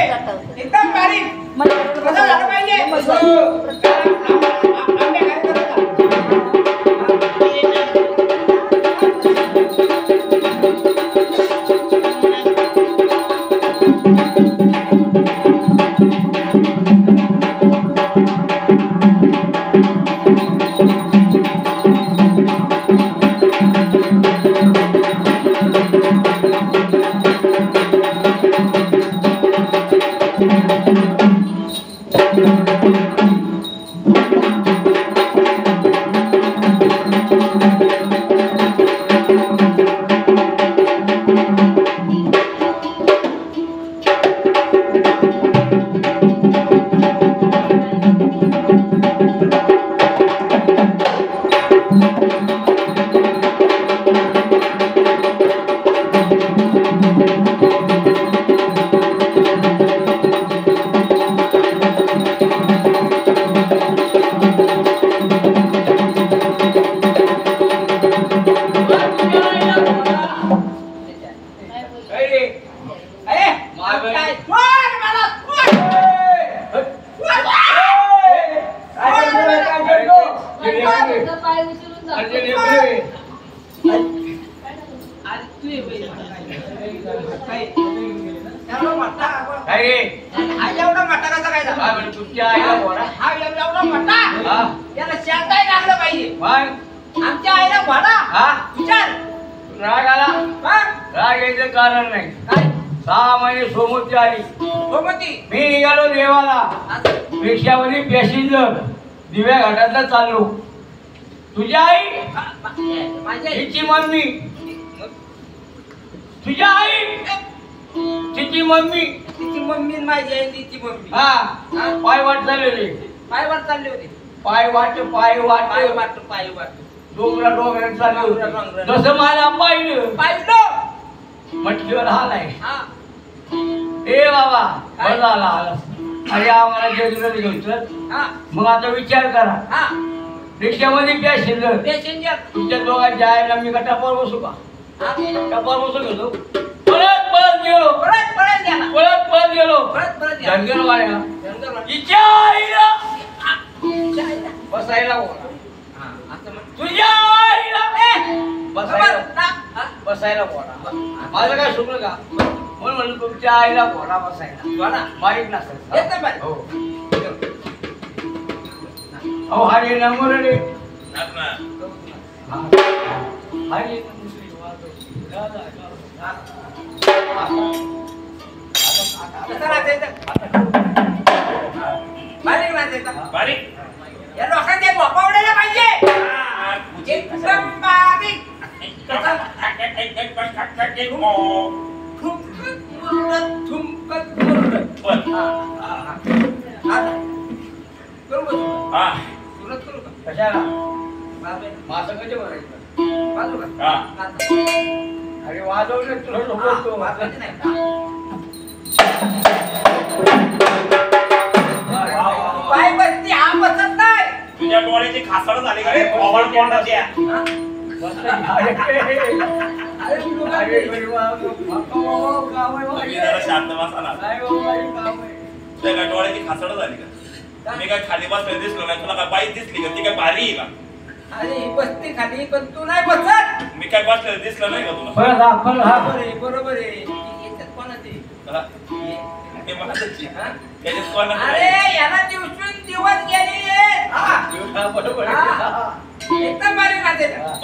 एकदम बारीक कसं झालं पाहिजे आमच्या आईला म्हणा विचार राग आला राग यायचं कारण नाही 6 महिने सोमती आली मी निघालो देवाला रिक्षामध्ये पॅसेंजर दिव्या घाटातला चाललो तुझी आई हिची मम्मी तुझी आई तिची मम्मी माझी आई तिची मम्मी पाय वाट चाललेली पायवाट चालले होते पाय वाट डोंगरात चालले जसं मला पाहिलं मटकीवर हालाय ए बाबा बरं आला अरे आम्हाला जजमेंट घेतलं मग आता विचार करा रिक्षामध्ये पॅसेंजर तुमच्या दोघांच्या आईला मी का टपावर बसू का टपावर बसून घेतो पळत गेलो जंगलवाड्या हिच्या आईला बसायला तुझ्या आईला बसायला घोडा माझं काय चुकलं का म्हणून म्हणलं तुमच्या आईला घोडा बसायला बारीक नसेल हो हरी नंबर रे हरी बारीक या लोकांचे भोपावलेला पाहिजे एकदम बारीक कशाला माझं कधी भरायचं अरे वाजवलं तुला पाय बसती हा बसत नाही तुझ्या डोळ्याची खासड झाली का रे ओव्हर तोंडाच्या शांत बसा तुझ्या डोळ्याची खासड झाली का मी काय खाली बसले दिसलो नाही तुला काय बाई दिसली का ती काय भारी आहे का अरे बसती खाली पण तू नाही बसत मी काय बसले दिसलं नाही का तुला बरोबर आहे कोणाची अरे याला दिवसून दिवस गेलेले एकदम बारीक राहते एकदम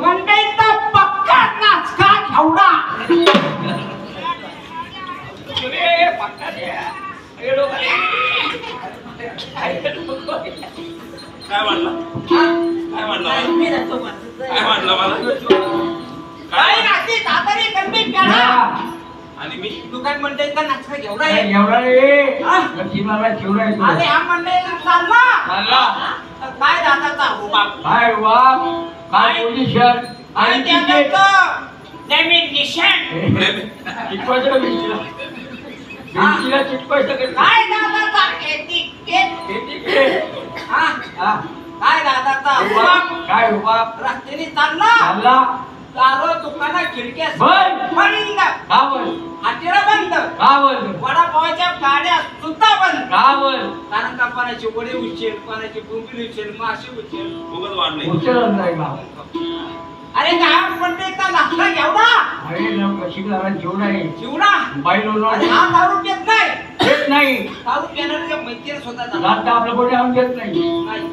मंडईचा पक्का नाचका घेवडा तू काय म्हणते का नाचका एवढा आहे एवढा रे हा? लक्ष्मीला ठेवला आहे अरे तो. हा म्हणले चालला चालला. काय दादाचा बाप काय वाप काय पोझिशन आणि तिथे चिटवायचं का भिंतीला? भिंतीला चिटवायचं का? काय दादाचा एटिकेट एटिकेट. हा हा. काय दादाचा वाप. बाप काय वाप रस्त्याने चालला चालला दारो दुकाना खिडक्या बंद. बंद का बोल हातीला बंद का बोल वडापावच्या गाड्या सुद्धा बंद का बोल कारण का कोणाचे वडे उचल कोणाचे बोंबील उचल मासे उचल उगाच वाढलंय उचलत नाही का अरे काय म्हणते का नाश्ता एवढा अरे लक्ष्मीला जेवढा आहे चिवडा बाई लोणार अरे हा दारू पित नाही देत नाही दारू पिणाऱ्या मैत्रीण स्वतः जातात. रात आपलं कोणी आणून देत नाही नाही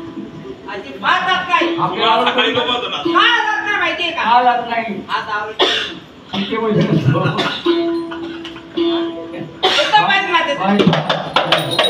अजिबात जात नाही तुम्हाला सकाळी लोक होतो ना काय जात नाही माहितीये का हा जात नाही हा दारू किती पैसे नसतो. स्वतः पाहिजे माझे बाई.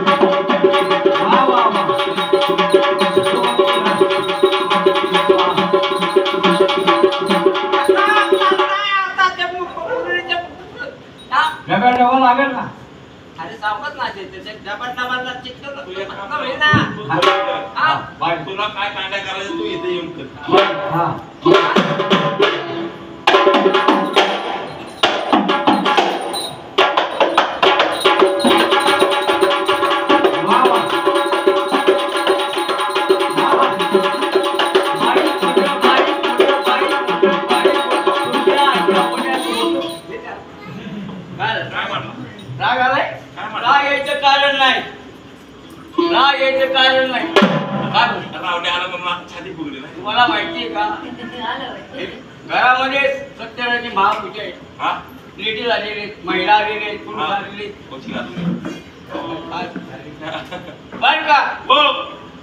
वा, वा, वा. डबा डबा लागेल ना अरे सापच नाचायचं डबल डबल चित्र तू एक काम होईल कर. ना हा, बाई. तुला काय कांदा करायचं तू इथे येऊन कर हा. वा, वा. बाई, कुठं बाई, कुठं बाई, कुठं बाई, तुमच्या आईच्या पुण्यात. काय काय म्हणला राग आलाय काय म्हणला? राग यायचं कारण नाही राग यायचं कारण नाही काय बोलतो? रावणे आला मग माझी छाती फुगली नाही तुम्हाला माहितीये का घरामध्ये सत्यनारायणची महापूजा आहे हा लेडी झालेले आहेत, महिला आलेले आहेत, पुरुष हा. आलेले आहेत. कोची का तुम्ही? बर का हो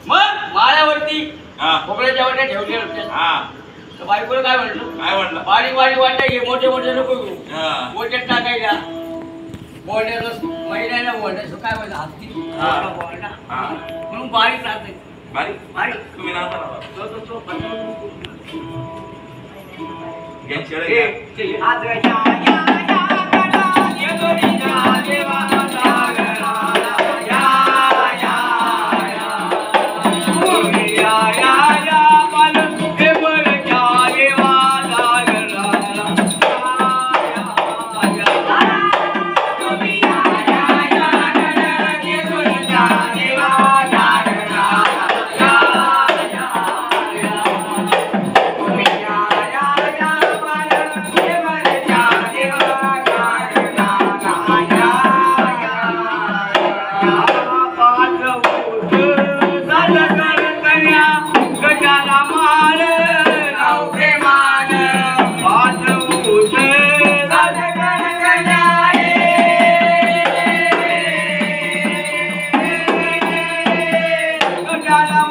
मग माळ्यावरती हा खोबऱ्याच्या वाट्या ठेवल्या होत्या हा तर बायकोला काय म्हटलं काय म्हणला बारीक बारीक वाट्या घे मोठे मोठे नको घेऊ हा मोठ्यात टाकायला बोलण्याचं महिन्याला बोलण्याचं काय म्हणलं हत्ती हा. बोलणं हा. म्हणून बारीक टाकायचं बारीक बारीक तुम्ही नाचा ना तो घ्या शेळ्या घ्या. हे, आजच्या या गडा येदोरीच्या देवाचा गडा. या, या, या, पालन देवळच्या देवाचा गडा. तुम्ही या, गडा येदोरीच्या देवाचा गडा. तुम्ही या, पालन देवळच्या देवाचा गडा. गजाला मार नाव प्रेमान पाचवूत गजाला